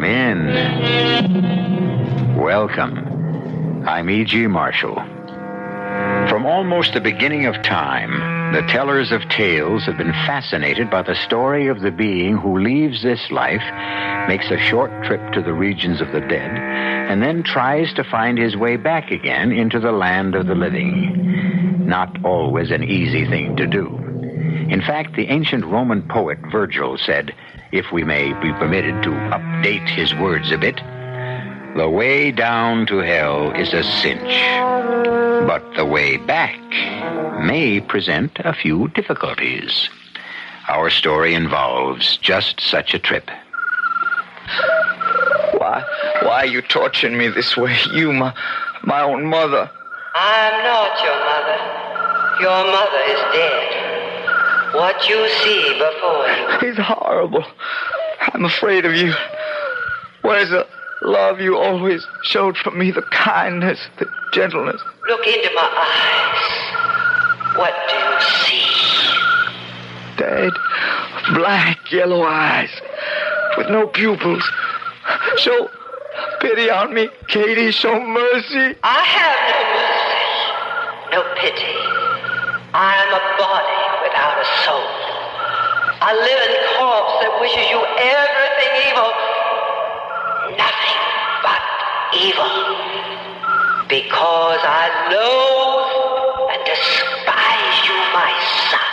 Come in. Welcome. I'm E.G. Marshall. From almost the beginning of time, the tellers of tales have been fascinated by the story of the being who leaves this life, makes a short trip to the regions of the dead, and then tries to find his way back again into the land of the living. Not always an easy thing to do. In fact, the ancient Roman poet Virgil said, if we may be permitted to update his words a bit, the way down to hell is a cinch, but the way back may present a few difficulties. Our story involves just such a trip. Why are you torturing me this way? You, my own mother. I'm not your mother. Your mother is dead. What you see before you. It's horrible. I'm afraid of you. Where's the love you always showed for me, the kindness, the gentleness? Look into my eyes. What do you see? Dead, black, yellow eyes with no pupils. Show pity on me, Katie. Show mercy. I have no mercy, no pity. I am a body without a soul. A living corpse that wishes you everything evil. Nothing but evil. Because I loathe and despise you, my son.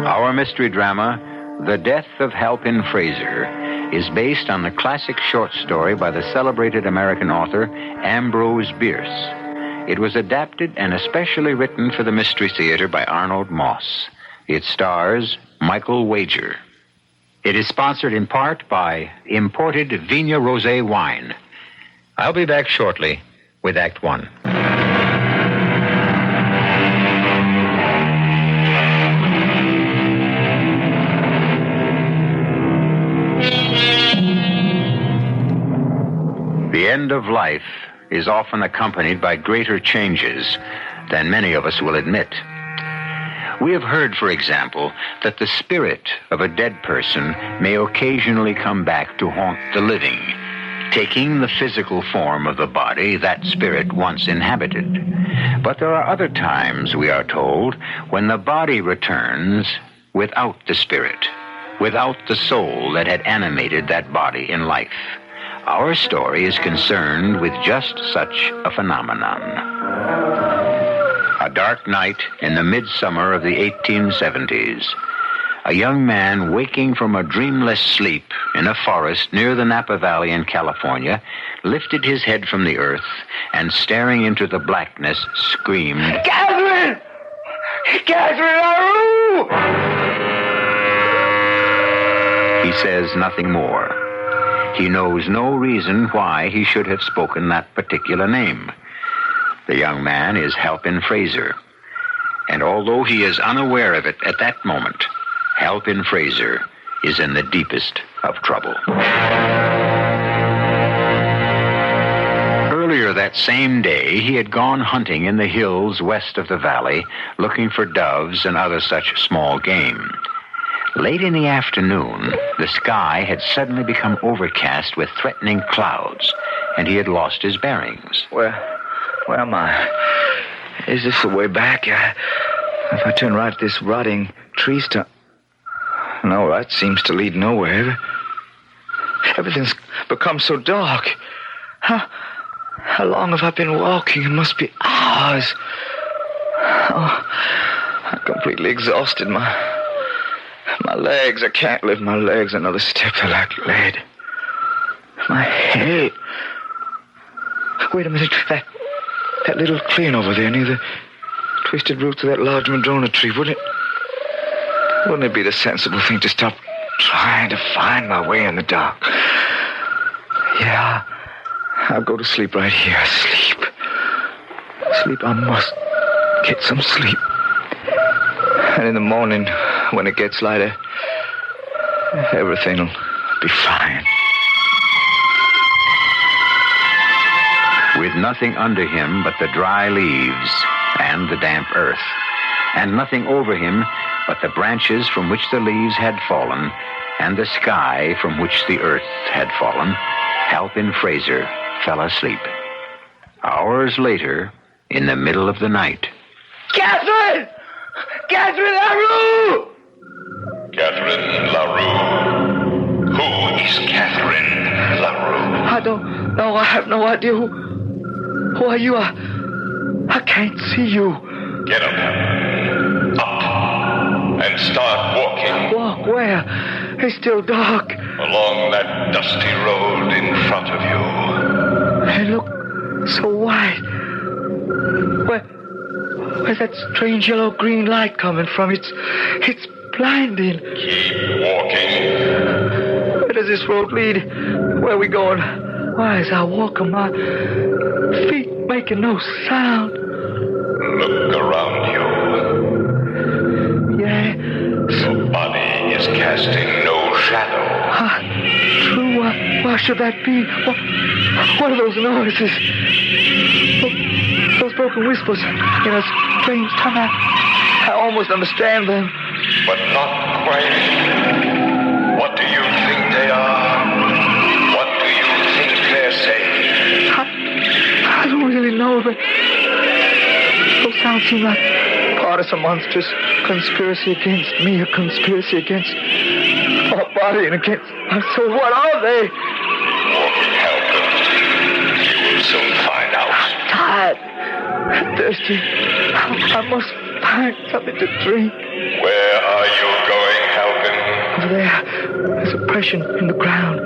Our mystery drama, The Death of Halpin Fraser, is based on the classic short story by the celebrated American author Ambrose Bierce. It was adapted and especially written for the Mystery Theater by Arnold Moss. It stars Michael Wager. It is sponsored in part by imported Vigna Rosé wine. I'll be back shortly with Act One. The end of life is often accompanied by greater changes than many of us will admit. We have heard, for example, that the spirit of a dead person may occasionally come back to haunt the living, taking the physical form of the body that spirit once inhabited. But there are other times, we are told, when the body returns without the spirit, without the soul that had animated that body in life. Our story is concerned with just such a phenomenon. A dark night in the midsummer of the 1870s. A young man waking from a dreamless sleep in a forest near the Napa Valley in California lifted his head from the earth and, staring into the blackness, screamed, Catherine! Catherine, He says nothing more. He knows no reason why he should have spoken that particular name. The young man is Halpin Fraser. And although he is unaware of it at that moment, Halpin Fraser is in the deepest of trouble. Earlier that same day, he had gone hunting in the hills west of the valley, looking for doves and other such small game. Late in the afternoon, the sky had suddenly become overcast with threatening clouds, and he had lost his bearings. Where am I? Is this the way back? If I turn right, this rotting tree stump... No, that seems to lead nowhere. Everything's become so dark. How long have I been walking? It must be hours. Oh, I'm completely exhausted. My legs, I can't lift my legs another step. They're like lead. My head. Wait a minute. That little clearing over there near the twisted roots of that large madrona tree, wouldn't it be the sensible thing to stop trying to find my way in the dark? Yeah, I'll go to sleep right here. Sleep. I must get some sleep. And in the morning, when it gets lighter, everything'll be fine. With nothing under him but the dry leaves and the damp earth, and nothing over him but the branches from which the leaves had fallen and the sky from which the earth had fallen, Halpin Fraser fell asleep. Hours later, in the middle of the night. Catherine! Catherine LaRue! Catherine LaRue? Who is Catherine LaRue? I don't know. I have no idea. Who are you? I can't see you. Get up, Halpin. Up. And start walking. Walk where? It's still dark. Along that dusty road in front of you. It looks so white. Where's that strange yellow-green light coming from? It's blinding. Keep walking. Where does this road lead? Where are we going? Why, as I walk, my feet making no sound. Look around you. Yeah. Your body is casting no shadow. True. Why should that be? What are those noises? Those broken whispers in a strange tongue. I almost understand them. But not quite. What do you think they are? What do you think they're saying? I don't really know, but those sounds seem like part of some monstrous conspiracy against me, a conspiracy against my body and against my soul. What are they? Walking, Halpin. You will soon find out. I'm tired. I'm thirsty. I must find something to drink. Where are you going, Halpin? Over there, there's a depression in the ground.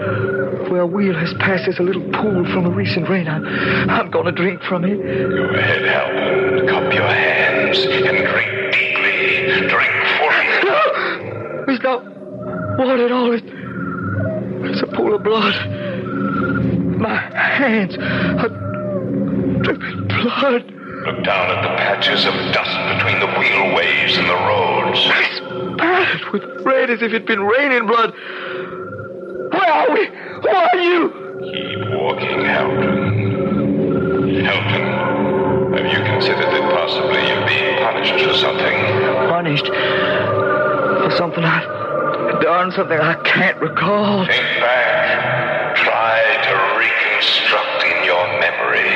Where a wheel has passed, there's a little pool from a recent rain. I'm going to drink from it. Go ahead, Halpin. Cup your hands and drink deeply. Drink fully. There's no water at all. It's a pool of blood. My hands are dripping blood. Look down at the patches of dust between the wheel waves and the roads. It's spattered with red as if it'd been raining blood. Where are we? Who are you? Keep walking, Halpin. Halpin, have you considered that possibly you're being punished for something? Punished? For something I've done, something I can't recall. Think back. Try to reconstruct in your memory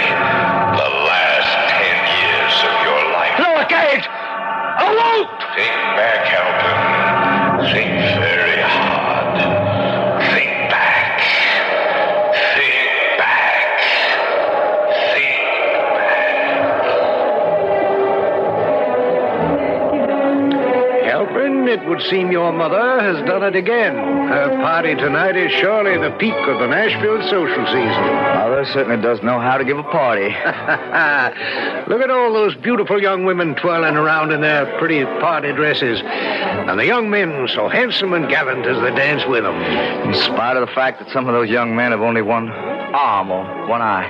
the last 10 years of your life. No, I can't! I won't! Think back, Halpin. Think very hard. Think back. Think back. Think back. Halpin, it would seem your mother has done it again. Her party tonight is surely the peak of the Nashville social season. Mother certainly does know how to give a party. Look at all those beautiful young women twirling around in their pretty party dresses. And the young men so handsome and gallant as they dance with them. In spite of the fact that some of those young men have only one arm or one eye.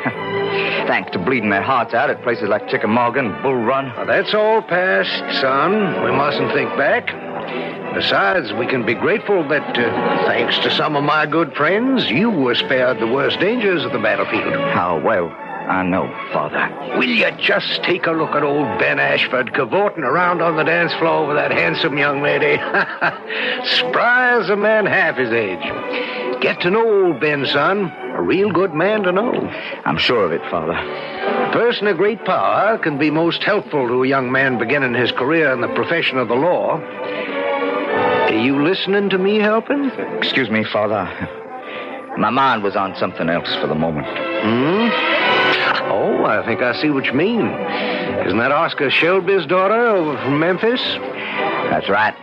Thanks to bleeding their hearts out at places like Chickamauga and Bull Run. Now, that's all past, son. We mustn't think back. Besides, we can be grateful that, thanks to some of my good friends, you were spared the worst dangers of the battlefield. How well I know, Father. Will you just take a look at old Ben Ashford cavorting around on the dance floor with that handsome young lady? Spry as a man half his age. Get to know old Ben, son. A real good man to know. I'm sure of it, Father. A person of great power can be most helpful to a young man beginning his career in the profession of the law. Are you listening to me, Halpin? Excuse me, Father. My mind was on something else for the moment. Oh, I think I see what you mean. Isn't that Oscar Shelby's daughter over from Memphis? That's right.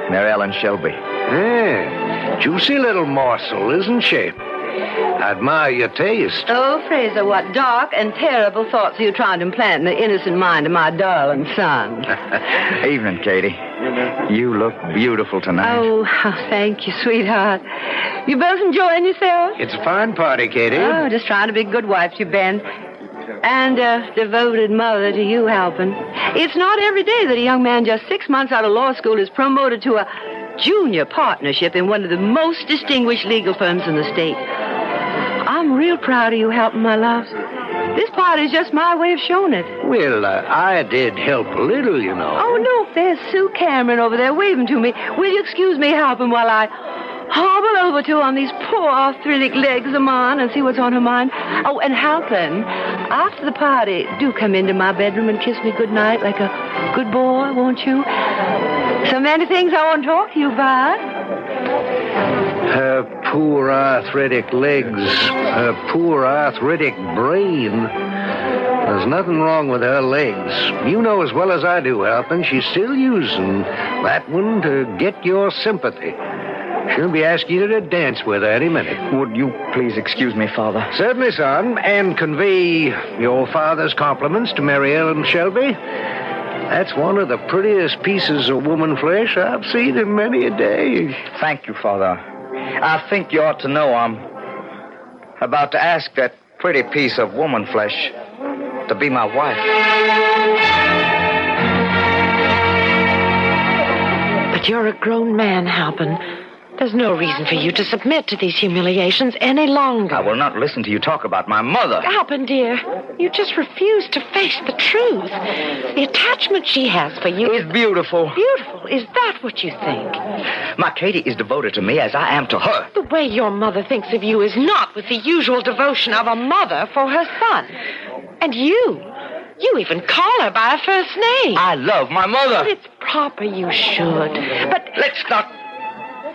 Mary Ellen Shelby. Yeah. Juicy little morsel, isn't she? I admire your taste. Oh, Fraser, what dark and terrible thoughts are you trying to implant in the innocent mind of my darling son? Evening, Katie. You look beautiful tonight. Oh, thank you, sweetheart. You both enjoying yourselves? It's a fine party, Katie. Oh, just trying to be a good wife to you, Ben. And a devoted mother to you, Halpin. It's not every day that a young man just 6 months out of law school is promoted to a junior partnership in one of the most distinguished legal firms in the state. I'm real proud of you, Halpin, my love. This party's just my way of showing it. Well, I did help a little, you know. Oh, look, there's Sue Cameron over there waving to me. Will you excuse me, Halpin, while I hobble over to her on these poor arthritic legs of mine and see what's on her mind? Oh, and Halpin, after the party, do come into my bedroom and kiss me goodnight like a good boy, won't you? So many things I want to talk to you about. Her poor arthritic legs, her poor arthritic brain. There's nothing wrong with her legs. You know as well as I do, Halpin, she's still using that one to get your sympathy. She'll be asking you to dance with her any minute. Would you please excuse me, Father? Certainly, son, and convey your father's compliments to Mary Ellen Shelby. That's one of the prettiest pieces of woman flesh I've seen in many a day. Thank you, Father. I think you ought to know I'm about to ask that pretty piece of woman flesh to be my wife. But you're a grown man, Halpin. There's no reason for you to submit to these humiliations any longer. I will not listen to you talk about my mother. Halpin, dear, you just refuse to face the truth. The attachment she has for you is beautiful. Beautiful? Is that what you think? My Katie is devoted to me as I am to her. The way your mother thinks of you is not with the usual devotion of a mother for her son. And you even call her by her first name. I love my mother. But it's proper you should. But let's not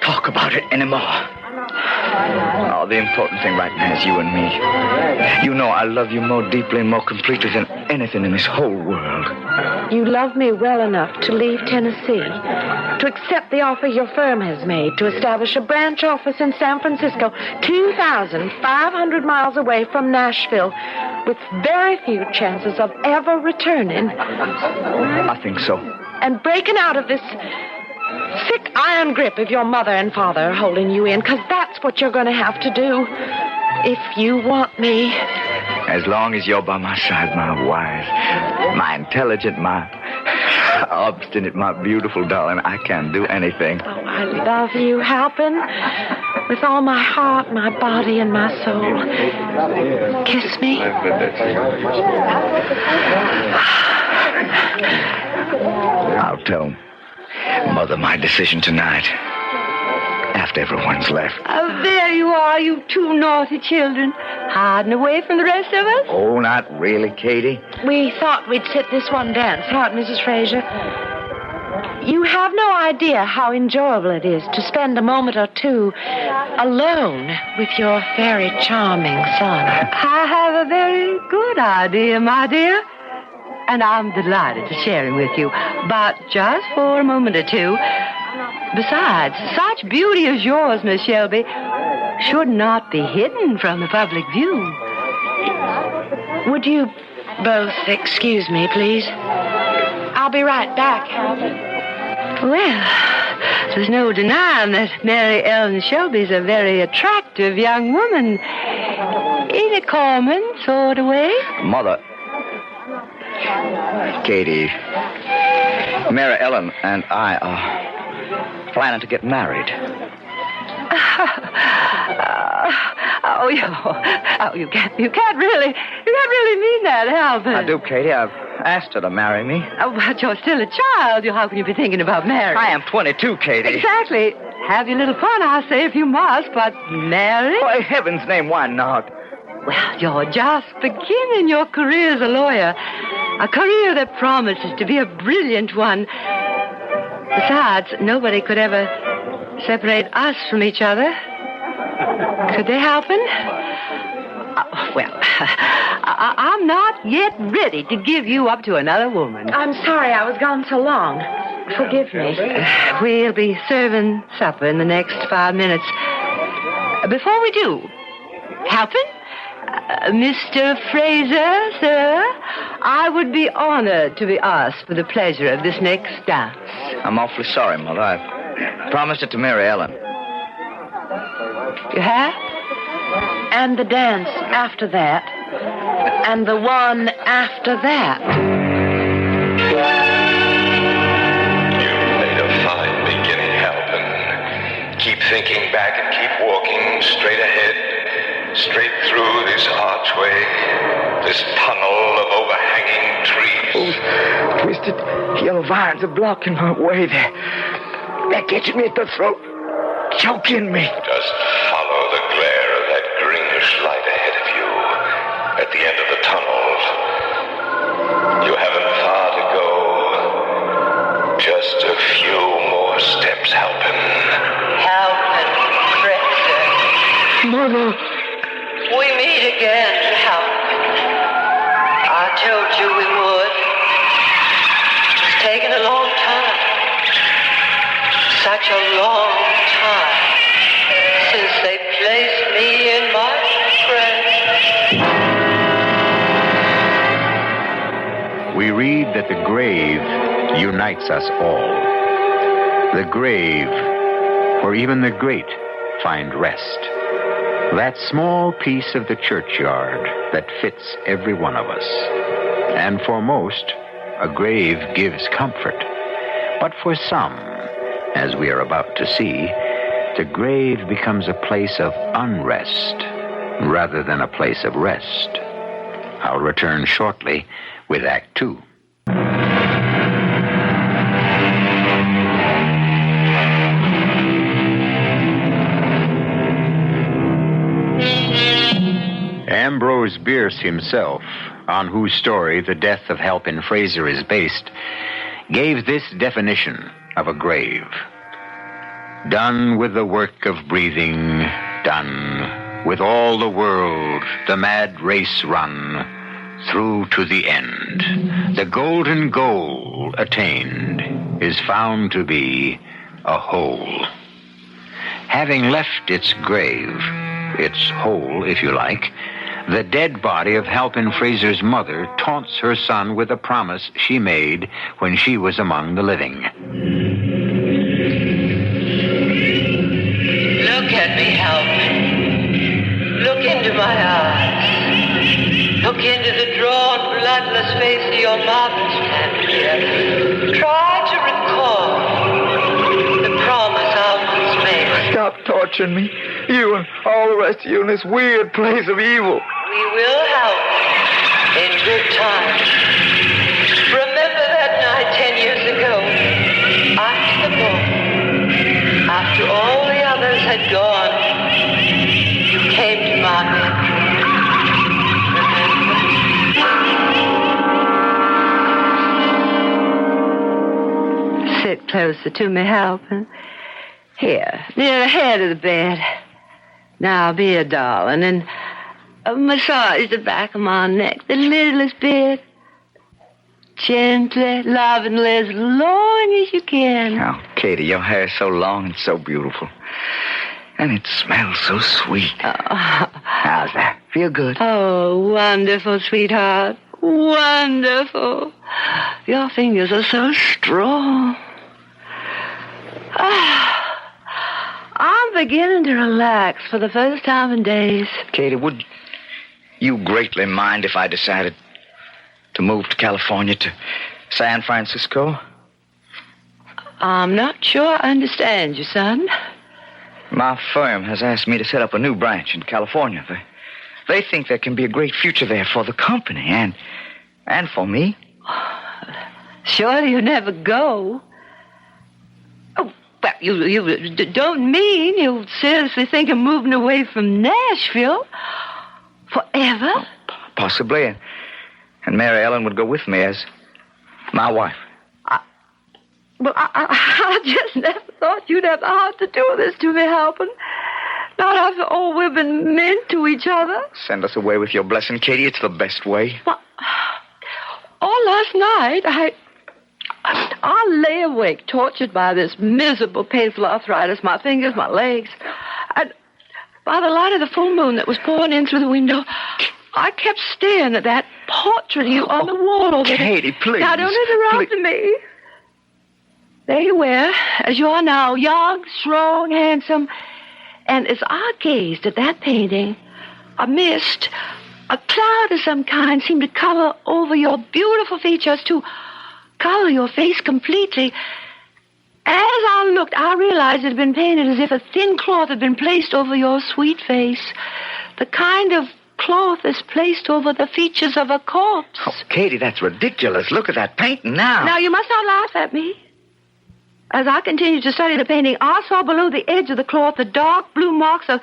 talk about it anymore. Oh, the important thing right now is you and me. You know I love you more deeply and more completely than anything in this whole world. You love me well enough to leave Tennessee, to accept the offer your firm has made, to establish a branch office in San Francisco, 2,500 miles away from Nashville, with very few chances of ever returning. I think so. And breaking out of this thick iron grip of your mother and father are holding you in, because that's what you're going to have to do if you want me. As long as you're by my side, my wise, my intelligent, my obstinate, my beautiful darling, I can do anything. Oh, I love you, Halpin, with all my heart, my body, and my soul. Kiss me. I'll tell Mother my decision tonight, after everyone's left. Oh, there you are, you two naughty children, hiding away from the rest of us. Oh, not really, Katie. We thought we'd sit this one dance, what, Mrs. Fraser? You have no idea how enjoyable it is to spend a moment or two alone with your very charming son. I have a very good idea, my dear. And I'm delighted to share it with you, but just for a moment or two. Besides, such beauty as yours, Miss Shelby, should not be hidden from the public view. Would you both excuse me, please? I'll be right back, Halpin. Well, there's no denying that Mary Ellen Shelby's a very attractive young woman. In a common sort of way. Mother. Katie, Mary Ellen and I are planning to get married. You can't really mean that, Halpin. I do, Katie. I've asked her to marry me. Oh, but you're still a child. How can you be thinking about marriage? I am 22, Katie. Exactly. Have your little fun, I say, if you must, but marry? Oh, in heaven's name, why not? Well, you're just beginning your career as a lawyer. A career that promises to be a brilliant one. Besides, nobody could ever separate us from each other. Could they, Halpin? I'm not yet ready to give you up to another woman. I'm sorry I was gone so long. Forgive me. We'll be serving supper in the next 5 minutes. Before we do, Halpin? Mr. Fraser, sir, I would be honored to be asked for the pleasure of this next dance. I'm awfully sorry, Mother. I promised it to Mary Ellen. You have? And the dance after that. And the one after that. You've made a fine beginning, Halpin. Keep thinking back and keep walking straight ahead. Straight through this archway. This tunnel of overhanging trees. Those twisted yellow vines are blocking my way. They're catching me at the throat, choking me. Just follow the glare of that greenish light ahead of you at the end of the tunnel. You haven't far to go. Just a few more steps, Halpin. Halpin, Fraser. Mother. We meet again, Halpin. I told you we would. It's taken a long time. Such a long time since they placed me in my grave. We read that the grave unites us all. The grave, where even the great find rest. That small piece of the churchyard that fits every one of us. And for most, a grave gives comfort. But for some, as we are about to see, the grave becomes a place of unrest rather than a place of rest. I'll return shortly with Act 2. Ambrose Bierce himself, on whose story the death of Halpin Fraser is based, gave this definition of a grave. Done with the work of breathing, done with all the world, the mad race run, through to the end. The golden goal attained is found to be a hole. Having left its grave, its hole, if you like, the dead body of Halpin Fraser's mother taunts her son with a promise she made when she was among the living. Look at me, Halpin. Look into my eyes. Look into the drawn, bloodless face of your mother standing here. Try to recall the promise I once made. Stop torturing me. You and all the rest of you in this weird place of evil. We will help in good time. Remember that night 10 years ago, after the ball, after all the others had gone, you came to my bed. Sit closer to me, Halpin. Here, near the head of the bed. Now be a darling and massage the back of my neck the littlest bit. Gently, lovingly, as long as you can. Oh, Katie, your hair's so long and so beautiful. And it smells so sweet. Oh. How's that? Feel good? Oh, wonderful, sweetheart. Wonderful. Your fingers are so strong. I'm beginning to relax for the first time in days. Katie, would you greatly mind if I decided to move to California, to San Francisco? I'm not sure I understand you, son. My firm has asked me to set up a new branch in California. They think there can be a great future there for the company and for me. Surely you never go. Oh, well, you don't mean you seriously think of moving away from Nashville forever? Oh, possibly. And Mary Ellen would go with me as my wife. I just never thought you'd have the heart to do this to me, Halpin. Not after all we've been meant to each other. Send us away with your blessing, Katie. It's the best way. Well, all last night, I lay awake, tortured by this miserable, painful arthritis, my fingers, my legs. And by the light of the full moon that was pouring in through the window, I kept staring at that portrait of you on the wall over there. Katie, please. Now, don't interrupt me. There you were, as you are now, young, strong, handsome. And as I gazed at that painting, a mist, a cloud of some kind seemed to cover over your beautiful features, to cover your face completely. As I looked, I realized it had been painted as if a thin cloth had been placed over your sweet face. The kind of cloth is placed over the features of a corpse. Oh, Katie, that's ridiculous. Look at that painting now. Now, you must not laugh at me. As I continued to study the painting, I saw below the edge of the cloth the dark blue marks of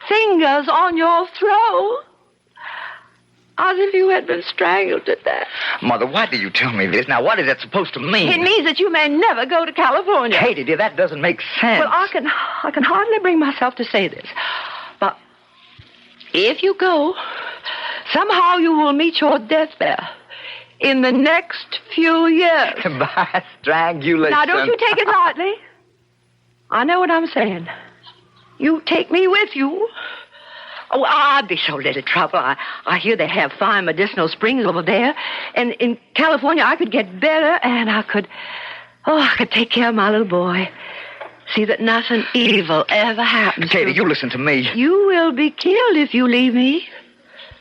fingers on your throat. As if you had been strangled to death. Mother, why do you tell me this? Now, what is that supposed to mean? It means that you may never go to California. Katie, dear, that doesn't make sense. Well, I can hardly bring myself to say this. But if you go, somehow you will meet your death there in the next few years. By strangulation. Now, don't you take it lightly. I know what I'm saying. You take me with you. Oh, I'd be so little trouble. I hear they have fine medicinal springs over there. And in California, I could get better, and I could take care of my little boy. See that nothing evil ever happens Katie, to you listen to me. You will be killed if you leave me.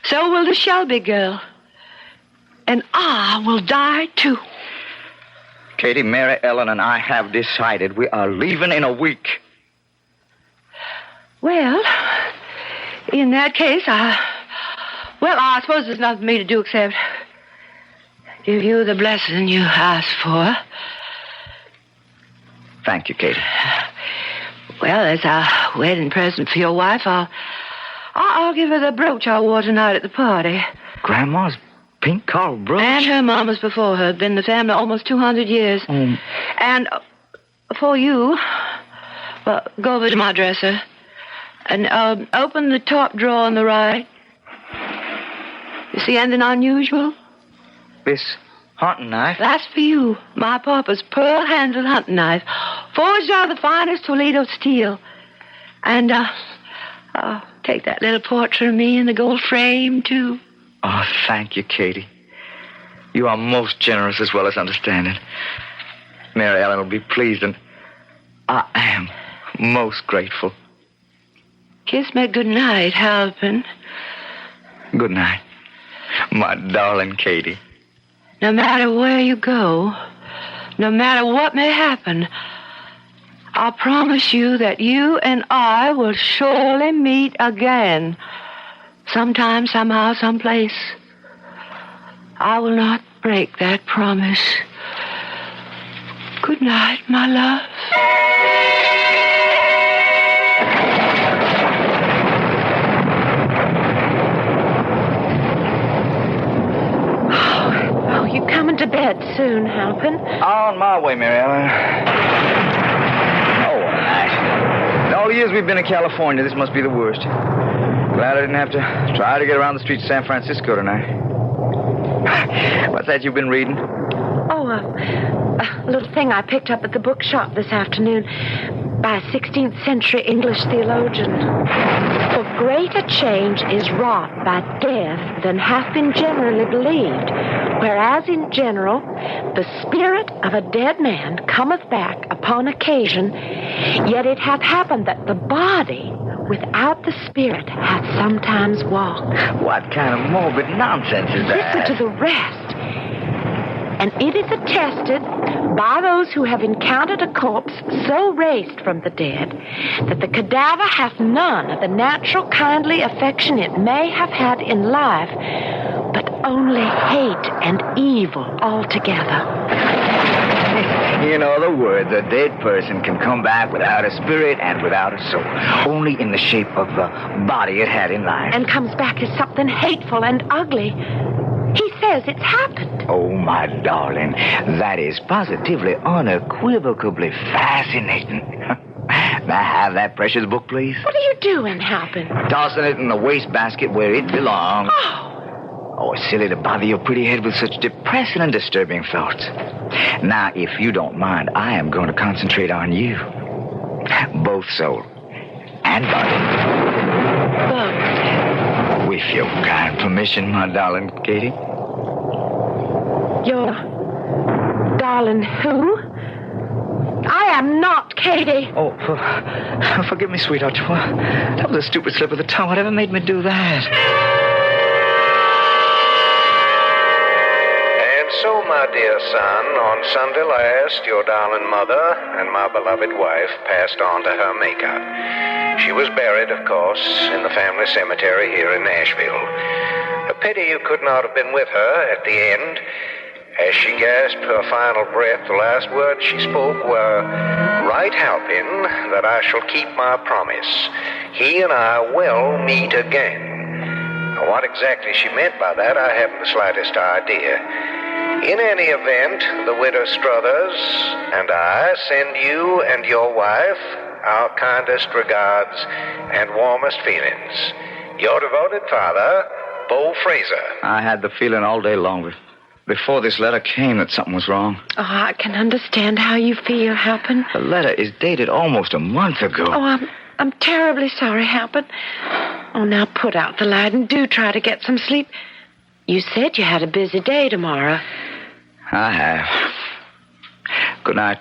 So will the Shelby girl. And I will die, too. Katie, Mary Ellen and I have decided we are leaving in a week. Well, in that case, I suppose there's nothing for me to do except give you the blessing you asked for. Thank you, Katie. Well, as a wedding present for your wife, I'll give her the brooch I wore tonight at the party. Grandma's pink coral brooch? And her mama's before her. Been in the family almost 200 years. And for you, well, go over to my dresser and open the top drawer on the right. You see anything unusual? This hunting knife? That's for you. My papa's pearl-handled hunting knife, forged out of the finest Toledo steel. And take that little portrait of me in the gold frame, too. Oh, thank you, Katie. You are most generous as well as understanding. Mary Ellen will be pleased, and I am most grateful. Kiss me good night, Halpin. Good night, my darling Katie. No matter where you go, no matter what may happen, I promise you that you and I will surely meet again. Sometime, somehow, someplace. I will not break that promise. Good night, my love. Oh, you coming to bed soon, Halpin? On my way, Mary Ellen. Oh, nice. In all the years we've been in California, this must be the worst. Glad I didn't have to try to get around the streets of San Francisco tonight. What's that you've been reading? Oh, a little thing I picked up at the bookshop this afternoon by a 16th century English theologian. For greater change is wrought by death than hath been generally believed, whereas in general the spirit of a dead man cometh back upon occasion, yet it hath happened that the body without the spirit hath sometimes walked. What kind of morbid nonsense is that? Listen to the rest. And it is attested by those who have encountered a corpse so raised from the dead that the cadaver hath none of the natural kindly affection it may have had in life, but only hate and evil altogether. In other words, a dead person can come back without a spirit and without a soul, only in the shape of the body it had in life. And comes back as something hateful and ugly. He says it's happened. Oh, my darling, that is positively, unequivocally fascinating. May I have that precious book, please? What are you doing, Halpin? Tossing it in the wastebasket where it belongs. Oh, it's silly to bother your pretty head with such depressing and disturbing thoughts. Now, if you don't mind, I am going to concentrate on you. Both soul and body. Both. With your kind permission, my darling Katie. Your darling who? I am not Katie. Oh, forgive me, sweetheart. That was a stupid slip of the tongue. Whatever made me do that? And So, my dear son, on Sunday last, your darling mother and my beloved wife passed on to her Maker. She was buried, of course, in the family cemetery here in Nashville. A pity you could not have been with her at the end. As she gasped her final breath, the last words she spoke were, "Write Halpin that I shall keep my promise. He and I will meet again." Now, what exactly she meant by that, I haven't the slightest idea. In any event, the widow Struthers and I send you and your wife our kindest regards and warmest feelings. Your devoted father, Bo Fraser. I had the feeling all day long before this letter came that something was wrong. Oh, I can understand how you feel, Halpin. The letter is dated almost a month ago. Oh, I'm terribly sorry, Halpin. Oh, now put out the light and do try to get some sleep. You said you had a busy day tomorrow. I have. Good night,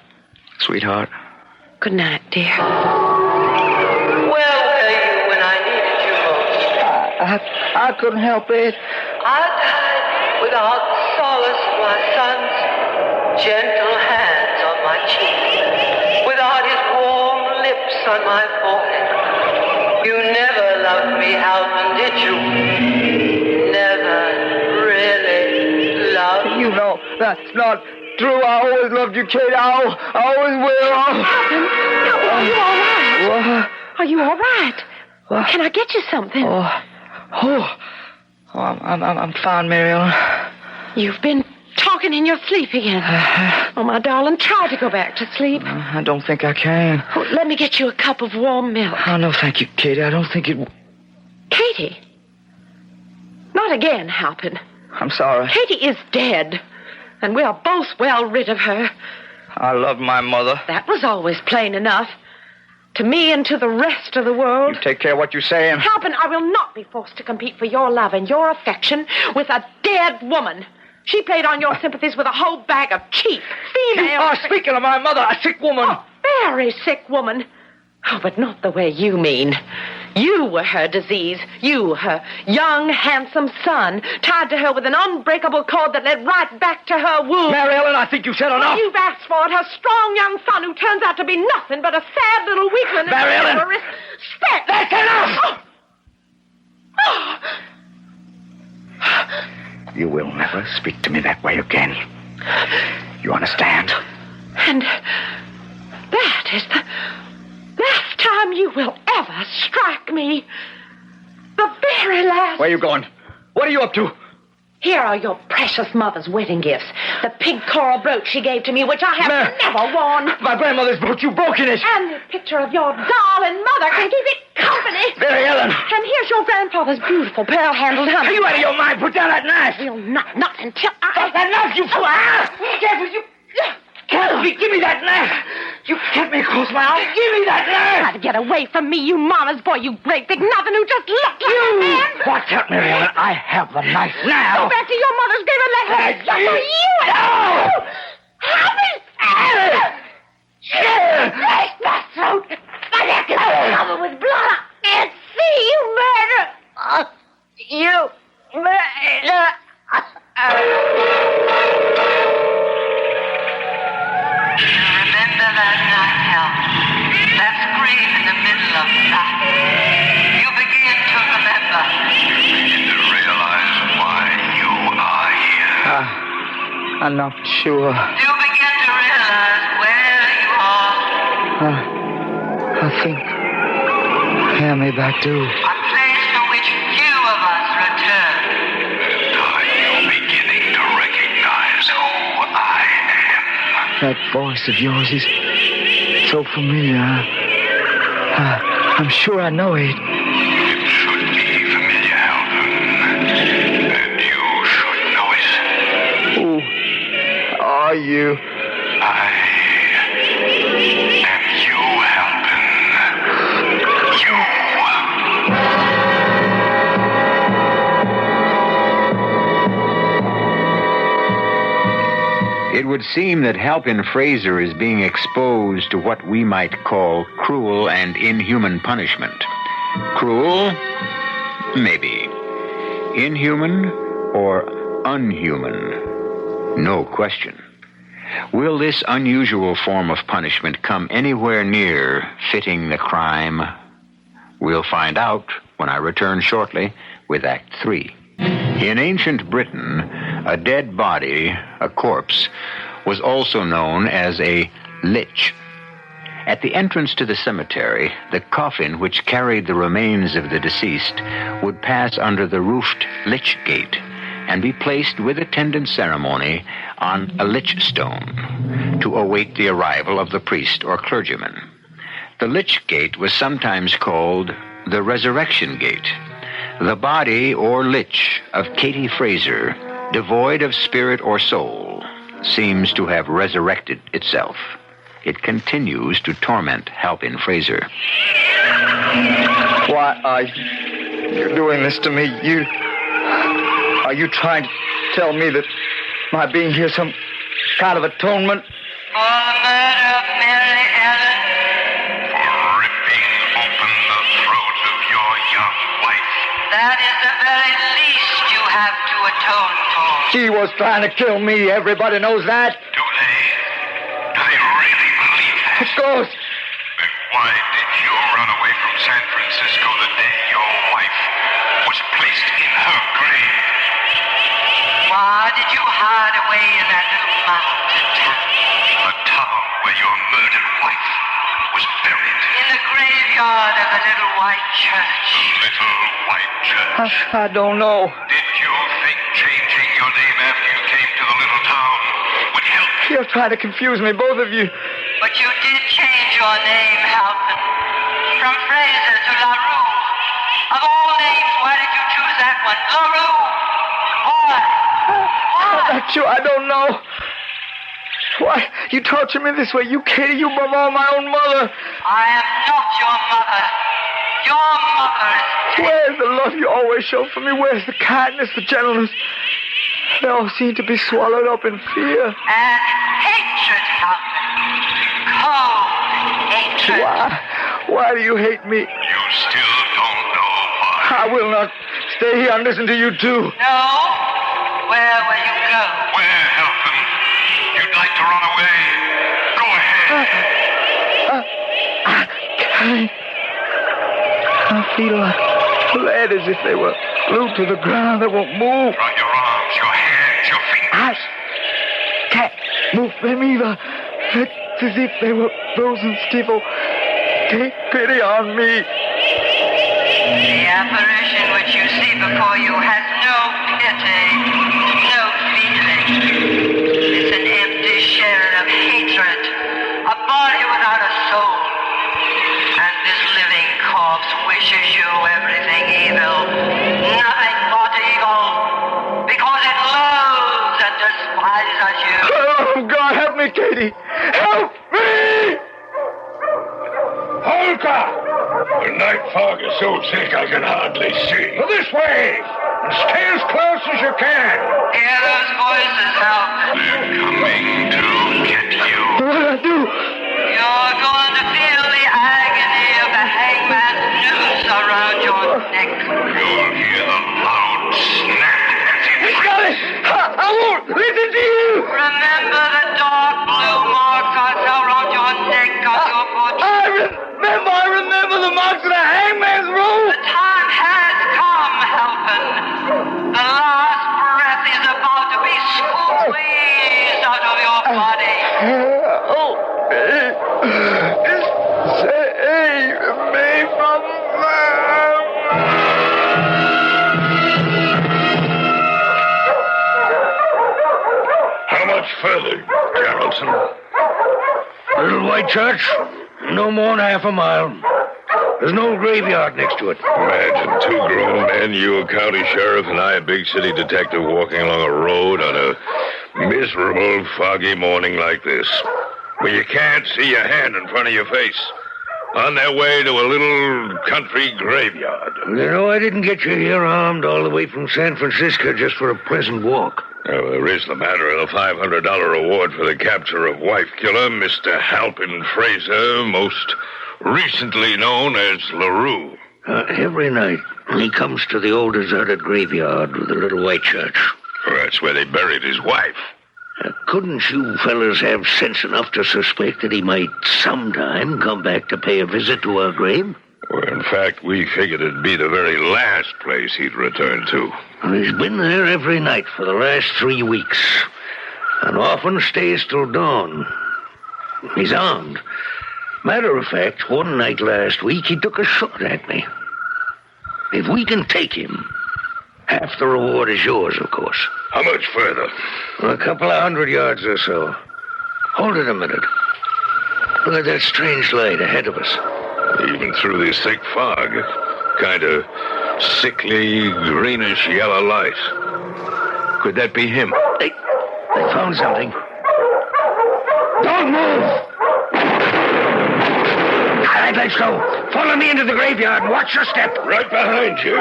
sweetheart. Good night, dear. Where were you when I needed you most? I couldn't help it. I died without solace in my son's gentle hands on my cheek, without his warm lips on my forehead. You never loved me, Halpin, did you? Never really loved me. You know, that's not true. I always loved you, Kate. I always will. Halpin, are you all right? What? Are you all right? What? Can I get you something? I'm fine, Mary Ellen. You've been talking in your sleep again. Oh, my darling, try to go back to sleep. I don't think I can. Oh, let me get you a cup of warm milk. Oh, no, thank you, Katie. I don't think it... Katie? Not again, Halpin. I'm sorry. Katie is dead, and we are both well rid of her. I love my mother. That was always plain enough. To me and to the rest of the world. You take care of what you're saying. Halpin, I will not be forced to compete for your love and your affection with a dead woman. She played on your sympathies with a whole bag of cheap female... You are speaking of my mother, a sick woman. A very sick woman. Oh, but not the way you mean. You were her disease. You, her young, handsome son, tied to her with an unbreakable cord that led right back to her womb. Mary Ellen, I think you said enough. You've asked for it, her strong young son who turns out to be nothing but a sad little weakling. Mary Ellen! Step! That's enough! Oh. You will never speak to me that way again. You understand? And that is the last time you will ever strike me. The very last. Where are you going? What are you up to? Here are your precious mother's wedding gifts. The pig coral brooch she gave to me, which I have never worn. My grandmother's brooch. You've broken it. And the picture of your darling mother can keep it company. Mary Ellen. And here's your grandfather's beautiful pearl-handled hammer. Are you out of your mind? Put down that knife. Well, not until I... Stop that knife, you fool. Careful, you... Careful, give me that knife. You kept me across my eye. Give me that knife. Try to get away from me, you mama's boy, you great big nothing who just looked like a man. Watch out, Mary Ellen. I have the knife now. Go back to your mother's grave and let her suffer you. No! Help me! Break my throat. My neck is covered with blood. I can't see you murder. You murder. Remember that night, Halpin? That scream in the middle of the night. You begin to remember. You begin to realize why you are here. I'm not sure. You begin to realize where you are. I think... Hand me back, too. A place to which few of us return. Are you beginning to recognize who I am? That voice of yours is so familiar. I'm sure I know it. It should be familiar, Halpin. And you should know it. Who are you? I am you, Halpin. It would seem that Halpin Fraser is being exposed to what we might call cruel and inhuman punishment. Cruel? Maybe. Inhuman or unhuman? No question. Will this unusual form of punishment come anywhere near fitting the crime? We'll find out when I return shortly with Act 3. In ancient Britain, a dead body, a corpse, was also known as a lich. At the entrance to the cemetery, the coffin which carried the remains of the deceased would pass under the roofed lich gate and be placed with attendant ceremony on a lich stone to await the arrival of the priest or clergyman. The lich gate was sometimes called the resurrection gate. The body or lich of Katie Fraser, devoid of spirit or soul, seems to have resurrected itself. It continues to torment Halpin Fraser. Why are you doing this to me? Are you trying to tell me that my being here some kind of atonement? For the murder of Mary Ellen. For ripping open the throat of your young wife. That is the very least you have to atone for. She was trying to kill me. Everybody knows that. Do they really believe that? Of course. Then why did you run away from San Francisco the day your wife was placed in her grave? Why did you hide away in that little mountain town? The town where your murdered wife was buried. In the graveyard of the little white church. The little white church. I don't know. Did you think changing your name after you came to the little town would help? You're trying to confuse me, both of you. But you did change your name, Halpin. From Fraser to LaRue. Of all names, why did you choose that one? LaRue. Why? I'm not sure. I don't know. Why? You torture me this way. You, Katie, you above all my own mother. I am not your mother. Your mother is dead. Where's the love you always show for me? Where's the kindness, the gentleness? They all seem to be swallowed up in fear. And hatred, Halpin. Cold hatred. Why do you hate me? You still don't know why. I will not stay here and listen to you too. No? Where will you go? Where, Halpin? You'd like to run away? Go ahead. I feel like lead as if they were glued to the ground. They won't move. Try your arms, your hands, your fingers. I can't move them either. It's as if they were frozen stiff. Oh, take pity on me. The apparition which you see before you has no pity, no feeling. It's an empty shell of hatred, a body without a soul. And this living corpse wishes you everything evil, nothing but evil, because it loathes and despises you. Oh, God, help me, Katie. Help me! Holka! The night fog is so thick I can hardly see. This way! And stay as close as you can. Hear those voices, Halpin. They're coming to get you. What do I do? You're going to feel the agony of the hangman's noose around your neck. You'll hear the loud snap as it It's got it! I won't listen to you! Remember the dark blue marks around your neck of your boots. I remember the marks of the hangman's rope! The time has come, Halpin. The last breath is about to be squeezed out of your body. Oh, save me from them! How much further, Geraldson? Little white church, no more than half a mile. There's no graveyard next to it. Imagine two grown men, you a county sheriff and I a big city detective, walking along a road on a miserable, foggy morning like this, where you can't see your hand in front of your face, on their way to a little country graveyard. You know, I didn't get you here armed all the way from San Francisco just for a pleasant walk. There is the matter of the $500 reward for the capture of wife killer, Mr. Halpin Fraser, most recently known as LaRue. Every night, he comes to the old deserted graveyard with the little white church. Well, that's where they buried his wife. couldn't you fellas have sense enough to suspect that he might sometime come back to pay a visit to our grave? Well, in fact, we figured it'd be the very last place he'd return to. Well, he's been there every night for the last 3 weeks, and often stays till dawn. He's armed. Matter of fact, one night last week, he took a shot at me. If we can take him, half the reward is yours, of course. How much further? A couple of 100 yards or so. Hold it a minute. Look at that strange light ahead of us. Even through this thick fog, kind of sickly, greenish yellow light. Could that be him? They found something. Don't move! All right, let's go. Follow me into the graveyard and watch your step. Right behind you.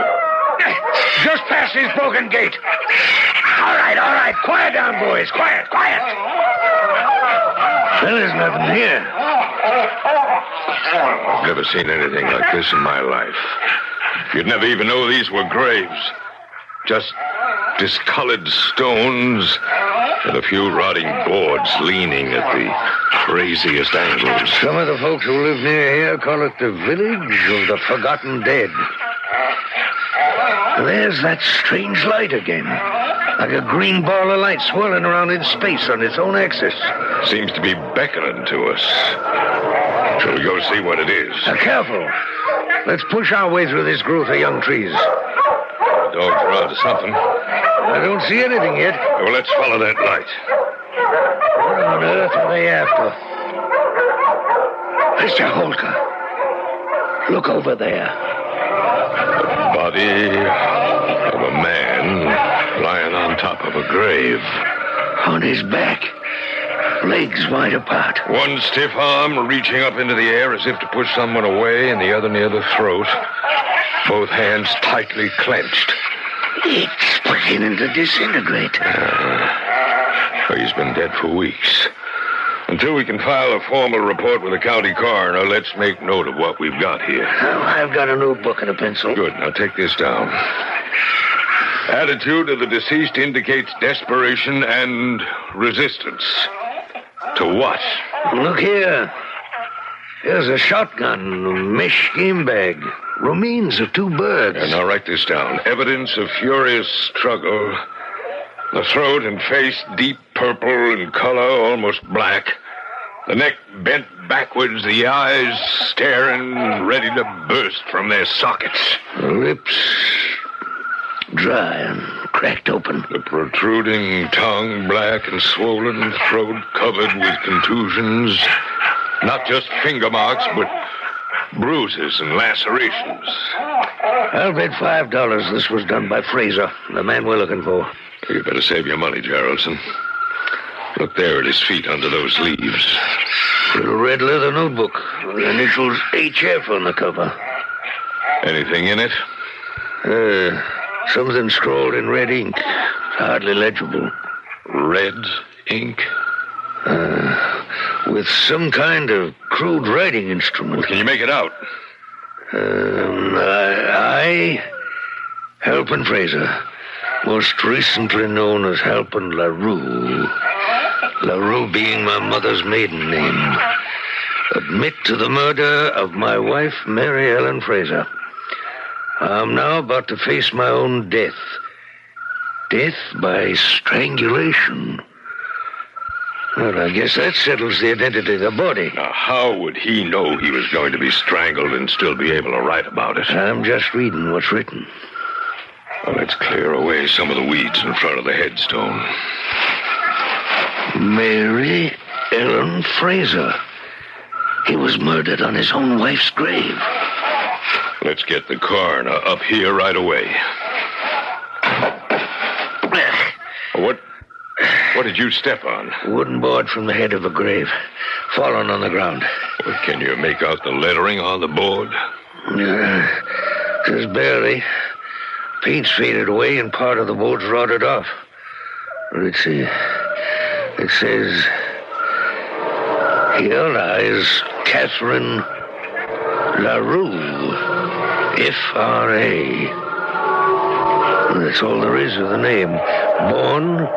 Just past this broken gate. All right. Quiet down, boys. Quiet. Well, there's nothing here. Never seen anything like this in my life. You'd never even know these were graves. Just discolored stones and a few rotting boards leaning at the craziest angles. Some of the folks who live near here call it the village of the forgotten dead. There's that strange light again. Like a green ball of light swirling around in space on its own axis. Seems to be beckoning to us. Shall we go see what it is? Now, careful. Let's push our way through this growth of young trees. The dogs are onto something. I don't see anything yet. Well, let's follow that light. What on earth are they after? Mr. Holker, look over there. The body of a man lying on top of a grave. On his back, legs wide apart. One stiff arm reaching up into the air as if to push someone away, and the other near the throat. Both hands tightly clenched. It's beginning to disintegrate. He's been dead for weeks. Until we can file a formal report with the county coroner, let's make note of what we've got here. Oh, I've got a notebook and a pencil. Good. Now take this down. Attitude of the deceased indicates desperation and resistance. To what? Look here. Here's a shotgun, a mesh game bag, remains of 2 birds. And now write this down. Evidence of furious struggle. The throat and face deep purple in color, almost black. The neck bent backwards, the eyes staring, ready to burst from their sockets. The lips dry and cracked open. The protruding tongue black and swollen, throat covered with contusions. Not just finger marks, but bruises and lacerations. I'll bet $5 this was done by Fraser, the man we're looking for. You better save your money, Geraldson. Look there at his feet under those leaves. Little red leather notebook with the initials HF on the cover. Anything in it? Something scrawled in red ink. Hardly legible. Red ink? With some kind of crude writing instrument. Can you make it out? I, Halpin Fraser, most recently known as Halpin LaRue. LaRue being my mother's maiden name. Admit to the murder of my wife, Mary Ellen Fraser. I'm now about to face my own death. Death by strangulation. Well, I guess that settles the identity of the body. Now, how would he know he was going to be strangled and still be able to write about it? I'm just reading what's written. Well, let's clear away some of the weeds in front of the headstone. Mary Ellen Fraser. He was murdered on his own wife's grave. Let's get the coroner up here right away. What did you step on? Wooden board from the head of a grave, fallen on the ground. Well, can you make out the lettering on the board? Just barely. Paint's faded away and part of the board's rotted off. Let's see. It says, here lies Catherine LaRue, F.R.A. That's all there is of the name. Born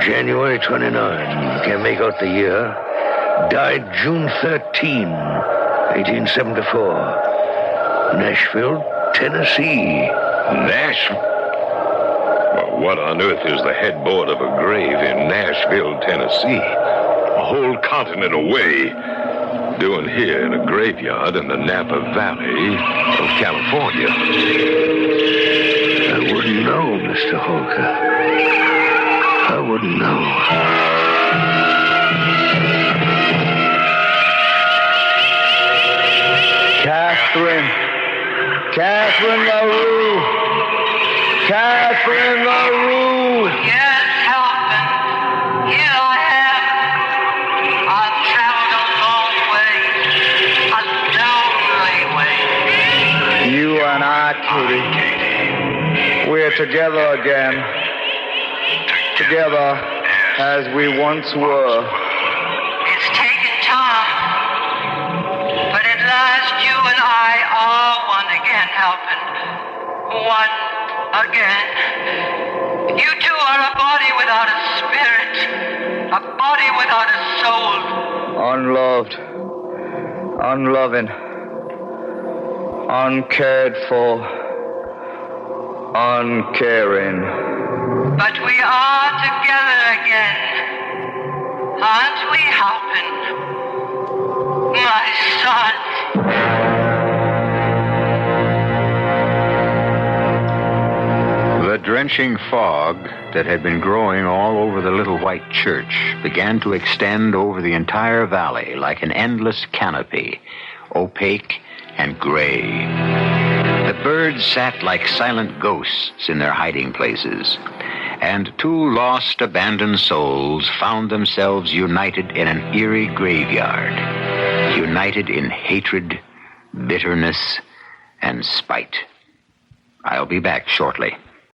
January 29. Can't make out the year. Died June 13, 1874. Nashville, Tennessee. Nashville? Well, what on earth is the headboard of a grave in Nashville, Tennessee? A whole continent away. Doing here in a graveyard in the Napa Valley of California. I wouldn't know, Mr. Holker. I wouldn't know. Catherine LaRue. Catherine LaRue. Yes, Halpin. Here I am. I've traveled a long way. A lonely way. You and I, Kitty. We're together again. Together as we once were. It's taken time. But at last you and I are one again, Halpin. One again. You two are a body without a spirit. A body without a soul. Unloved. Unloving. Uncared for. Uncaring. But we are together again. Aren't we, Halpin? My son. The drenching fog that had been growing all over the little white church began to extend over the entire valley like an endless canopy, opaque and gray. The birds sat like silent ghosts in their hiding places, and two lost, abandoned souls found themselves united in an eerie graveyard, united in hatred, bitterness, and spite. I'll be back shortly.